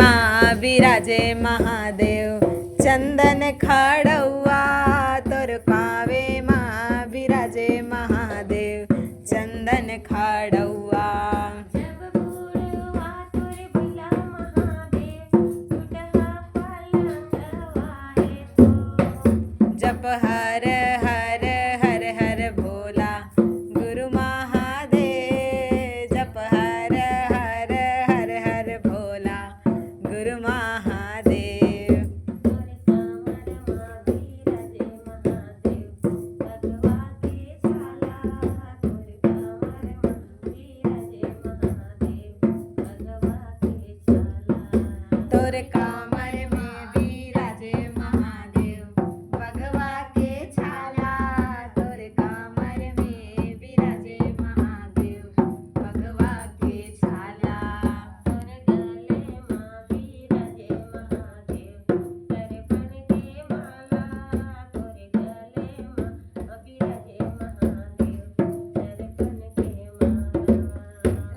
માં બિરાજે મહાદેવ ચંદન ખાડવા તોર કાવે માં બિરાજે મહાદેવ ચંદન ખાડવા जप हर हर हर हर भोला गुरु महादेव जप हर हर हर हर भोला गुरु महादेव तोर कामर में विराजे महादेव भगवा के छाला तोर कामर में विराजे महादेव भगवा के छाला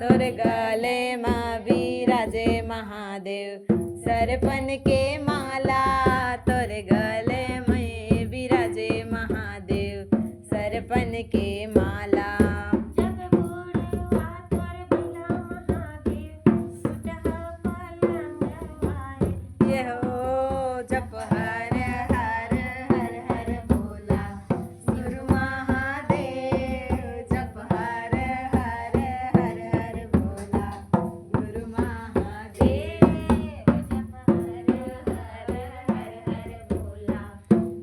तोर गले मां विराजे महादेव दर्पण के माला तोर गले मां विराजे महादेव दर्पण के माला तोर गले मां विराजे महादेव सरपन के माला तोर गले में विराजे महादेव सरपन के माला ये हो जप हर हर हर हर भोला गुरु महादेव जप हर हर हर हर भोला गुरु महादेव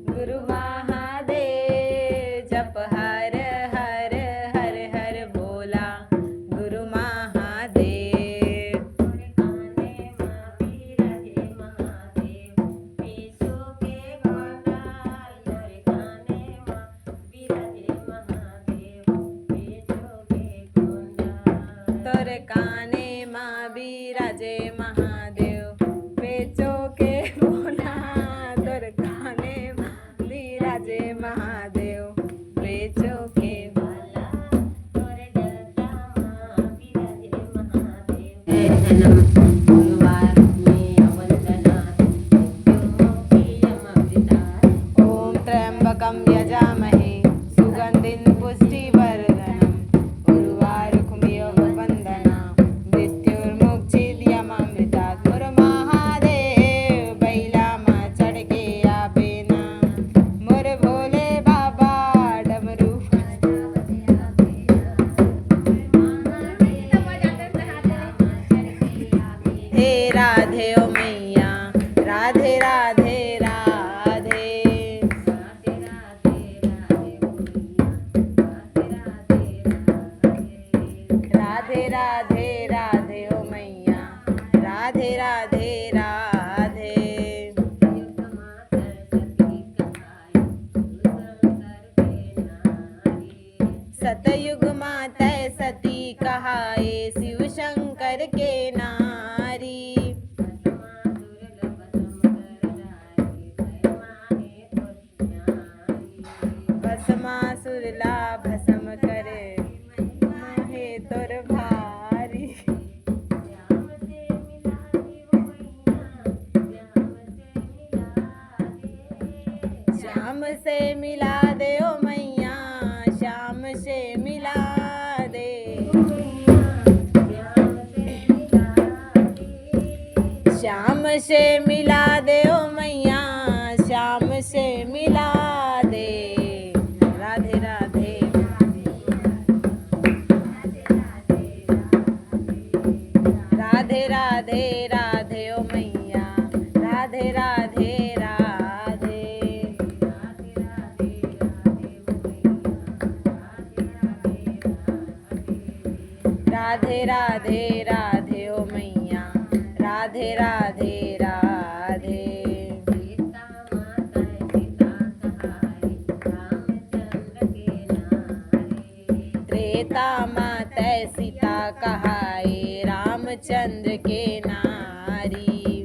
गुरु महादेव जप हर हर हर हर भोला गुरु महादेव तोर काने मां बिराजे महादेव पेचो के बोला तोर काने मां बिराजे महादेव पेचो के बोला तोर डगा मां बिराजे महादेव गुरुवार में वंदना ओम त्र्यंबकं यजामहे सुगंधिं पुष्टिवर्धनम् उर्वारुकमिव वंदना मृत्युर्मुक्षिद्यमामृतात् गुरु महादेव बैला मां चढ़ के आवे ना मोर भोले बाबा डमरू हे राधे ओ मैया राधे राधे राधे राधे राधे राधे ओ मैया राधे राधे राधे सतयुग माता सती कहाए शिव शंकर के नारी भस्मासुर ला भस्म करे मोहे तोर भारी श्याम से मिला दे ओ मैया श्याम से मिला दे श्याम से मिला दे ओ मैया श्याम से मिला दे राधे राधे राधे राधे राधे ओ मैया राधे राधे राधे राधे राधे राधे ओ मैया राधे राधे राधे त्रेता माता सीता कहाए रामचंद्र के नारी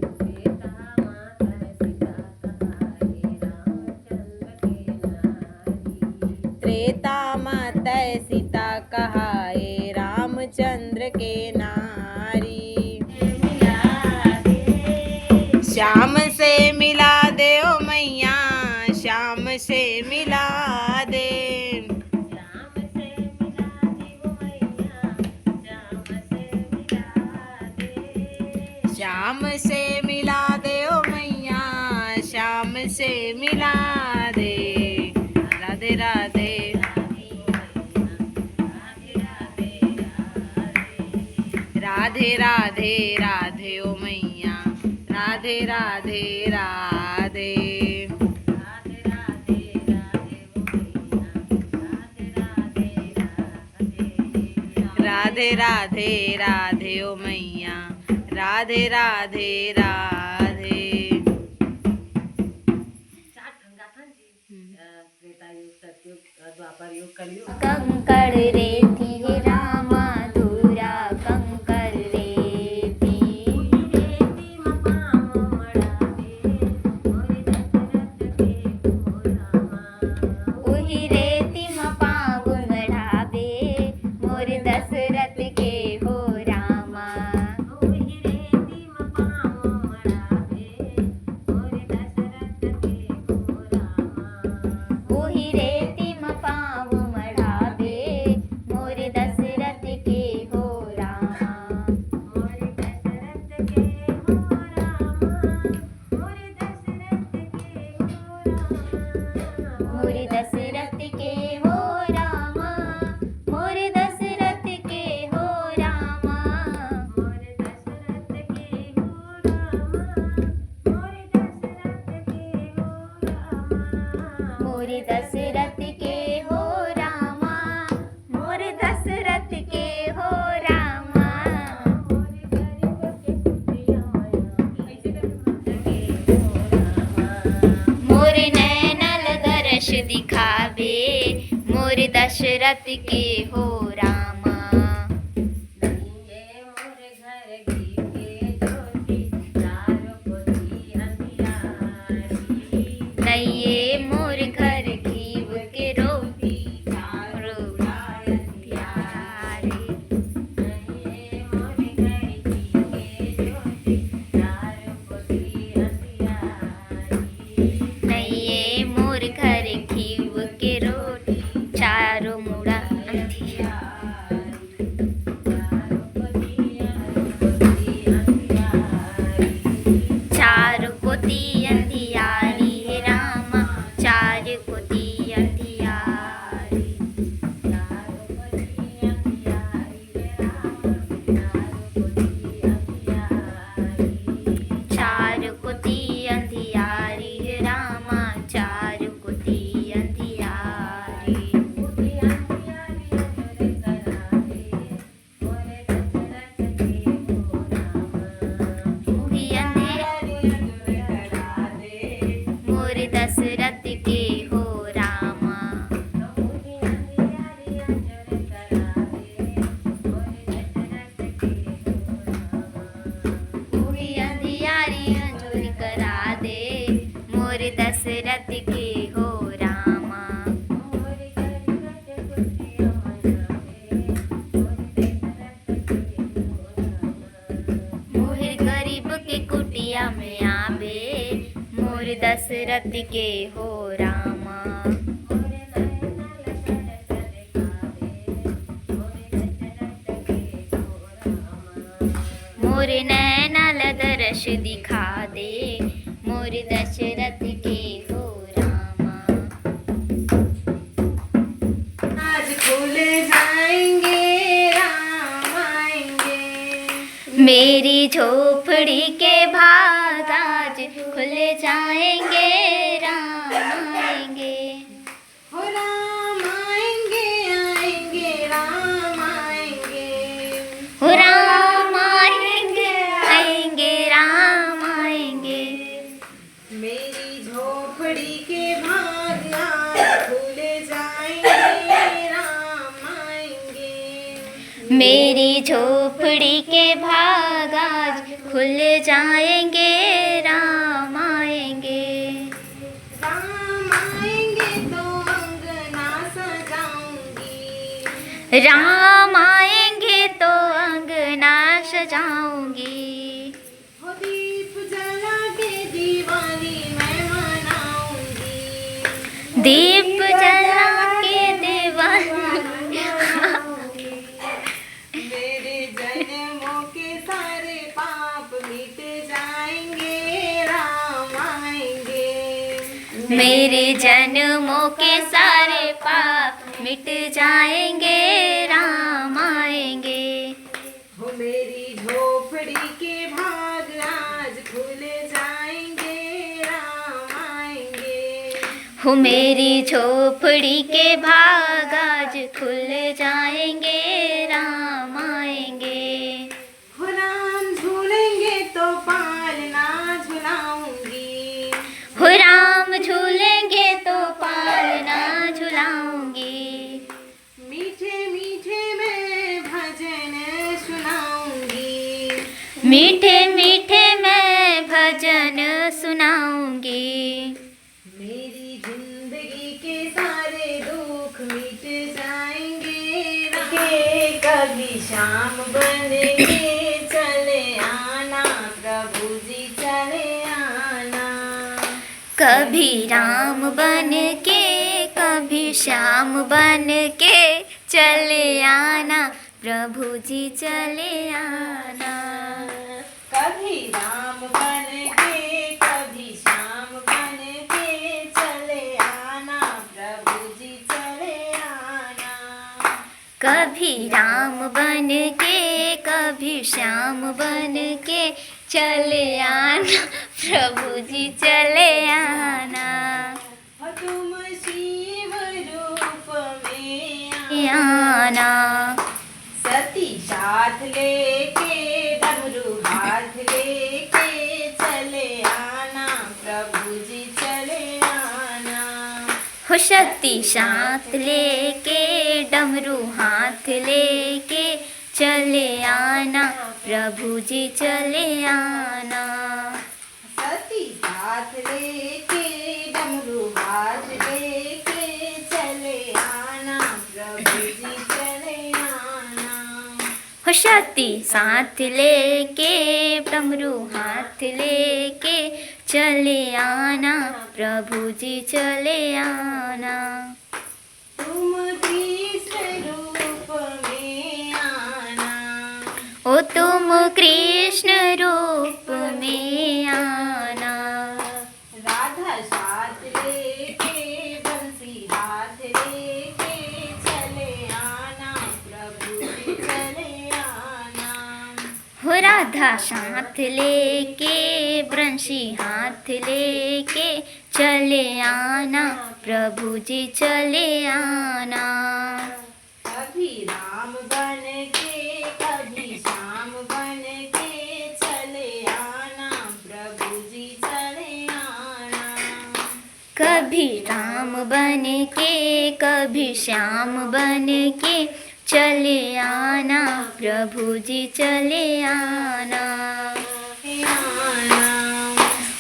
त्रेता माता सीता कहाए रामचंद्र के नारी राधे श्याम से मिला दे ओ मैया, श्याम से मिला दे। राधे राधे राधे राधे राधे ओ मैया, राधे राधे राधे। राधे राधे राधे ओ मैया, राधे राधे राधे। कंकड़ रेती रामा दूरा कंकड़ रेती, उही रेती में पाँव मढ़ावे मोर दशरथ के हो रामा। उही रेती में पाँव मढ़ावे मोर दशरथ के हो रामा। मोर दशरथ के हो रामा, मोर दशरथ के हो रामा। मोर दशरथ के हो रामा, मोर दशरथ के हो रामा। मोर नैनल दर्श दिखावे मोर दशरथ के हो रामा। नैये मोर घर घीव के रोटी प्यारे। नैये मोर घर घीव के रोटी चारों मुड़ा चार कोती अंधियारी रामा, चार कोती अंधियारी। चार कोती अंधियारी रामा, चार कोती अंधियारी। उही अंधियारी मोर दशरथ के हो रामा। उही अंधियारी अंजूर करा दे मोर दशरथ के हो रामा। मोर गरीब के कुटिया में आवे मोर दशरथ के हो रामा। मोर नैनल दर्श दिखा दे मोर दशरथ के हो रामा। आज खुल जाएंगे राम आएंगे, मेरी झोपड़ी के भाग आज खुल जाएंगे राम आएंगे। हो राम आएंगे आएंगे राम आएंगे। हो राम आएंगे आएंगे राम आएंगे। मेरी झोपड़ी के भाग आज खुल जाएंगे राम आएंगे। मेरी झोपड़ी के भाग आज खुल जाएंगे राम आएंगे। राम आएंगे तो अंगना सजाऊंगी, राम आएंगे तो अंगना सजाऊंगी। हो दीप जला के दिवाली मैं मनाऊंगी। दीप जला के दिवाली मेरे जन्मों के सारे पाप मिट मेरे जन्मों के सारे पाप मिट जाएंगे, राम आएंगे। हो मेरी झोपड़ी के भाग आज खुल जाएंगे, राम आएंगे। हो मेरी झोपड़ी के भाग आज खुल जाएंगे, राम आएंगे। हो राम झूलेंगे तो पालना झुलाऊंगी, हो राम झूलेंगे तो पालना झुलाऊंगी। मीठे मीठे मैं भजन सुनाऊंगी, मीठे मीठे मैं भजन सुनाऊंगी। मेरी जिंदगी के सारे दुख मिट जाएंगे, के कभी शाम बन के चले आना, प्रभु जी चले आना। कभी राम बन के कभी श्याम बन के चले आना, प्रभु जी चले आना। कभी राम बन के कभी श्याम बन के चले आना, प्रभु जी चले आना। कभी राम बन के कभी श्याम बन के चले आना, प्रभु जी चले आना। हो तुम शिव रूप में आना सती साथ लेके डमरू हाथ लेके चले आना, प्रभु जी चले आना। हो शक्ति साथ लेके डमरू हाथ लेके चले आना, प्रभु जी चले आना। सती साथ लेके डमरू हाथ लेके चले आना, प्रभु जी चले आना। हो शक्ति साथ लेके डमरू हाथ लेके चले आना, प्रभु जी चले आना। तुम कृष्ण रूप में आना, ओ तुम कृष्ण रूप में आना। राधा साथ लेके बंसी हाथ लेके चले आना, प्रभु जी चले आना। हो राधा साथ लेके बंसी हाथ लेके चले आना, प्रभु जी चले आना। कभी राम बन के कभी श्याम बन के चले आना, प्रभु जी चले आना। कभी राम बन के कभी श्याम बन के चले आना, प्रभु जी चले आना।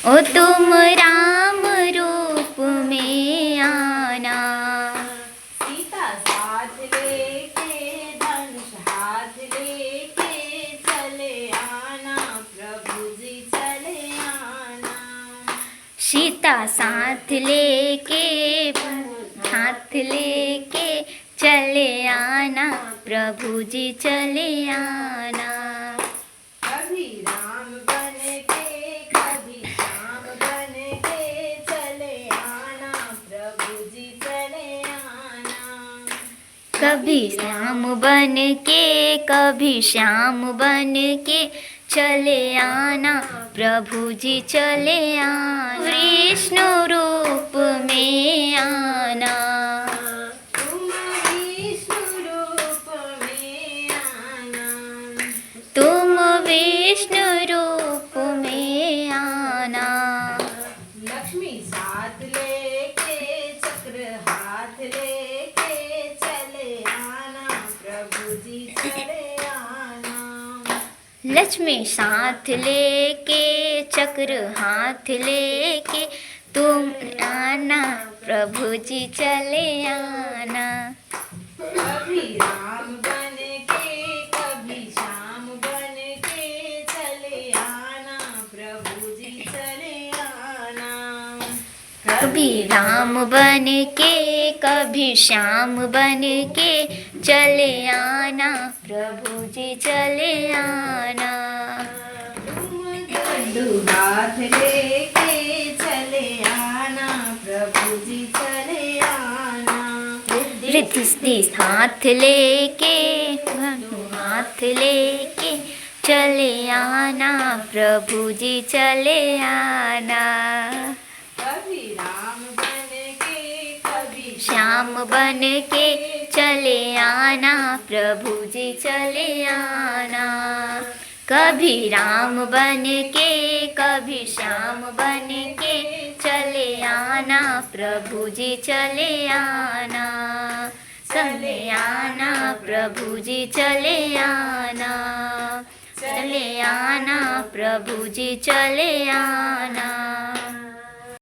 ओ तुम राम रूप में आना, सीता साथ लेके धनुष हाथ लेके चले आना, प्रभु जी चले आना। सीता साथ लेके हाथ लेके चले आना, प्रभु जी चले आना। कभी राम बन के कभी श्याम बन के चले आना, प्रभु जी चले आना। कभी राम बन के कभी श्याम बन के चले आना, प्रभु जी चले आना। विष्णु रूप में आना, तुम विष्णु रूप में आना। तुम विष्णु रूप में आना। लक्ष्मी साथ लेके चक्र हाथ लेके चले आना, प्रभु जी चले आना। लक्ष्मी साथ लेके चक्र हाथ लेके तुम आना, प्रभु जी चले आना। कभी राम बन के कभी श्याम बन के चले आना, प्रभु जी चले आना। कभी राम बन के कभी श्याम बन के चले आना, प्रभु जी चले आना। तुम हाथ लेके चले आना, प्रभु जी चले आना। रिद्धि सिद्धि हाथ लेके, धनु हाथ लेके चले आना, प्रभु जी चले आना। कभी राम बन के कभी श्याम बन के चले आना, प्रभु जी चले आना। कभी राम बन के कभी श्याम बन के चले आना, प्रभु जी चले आना। चले आना, प्रभु जी चले आना। चले आना, प्रभु जी चले आना।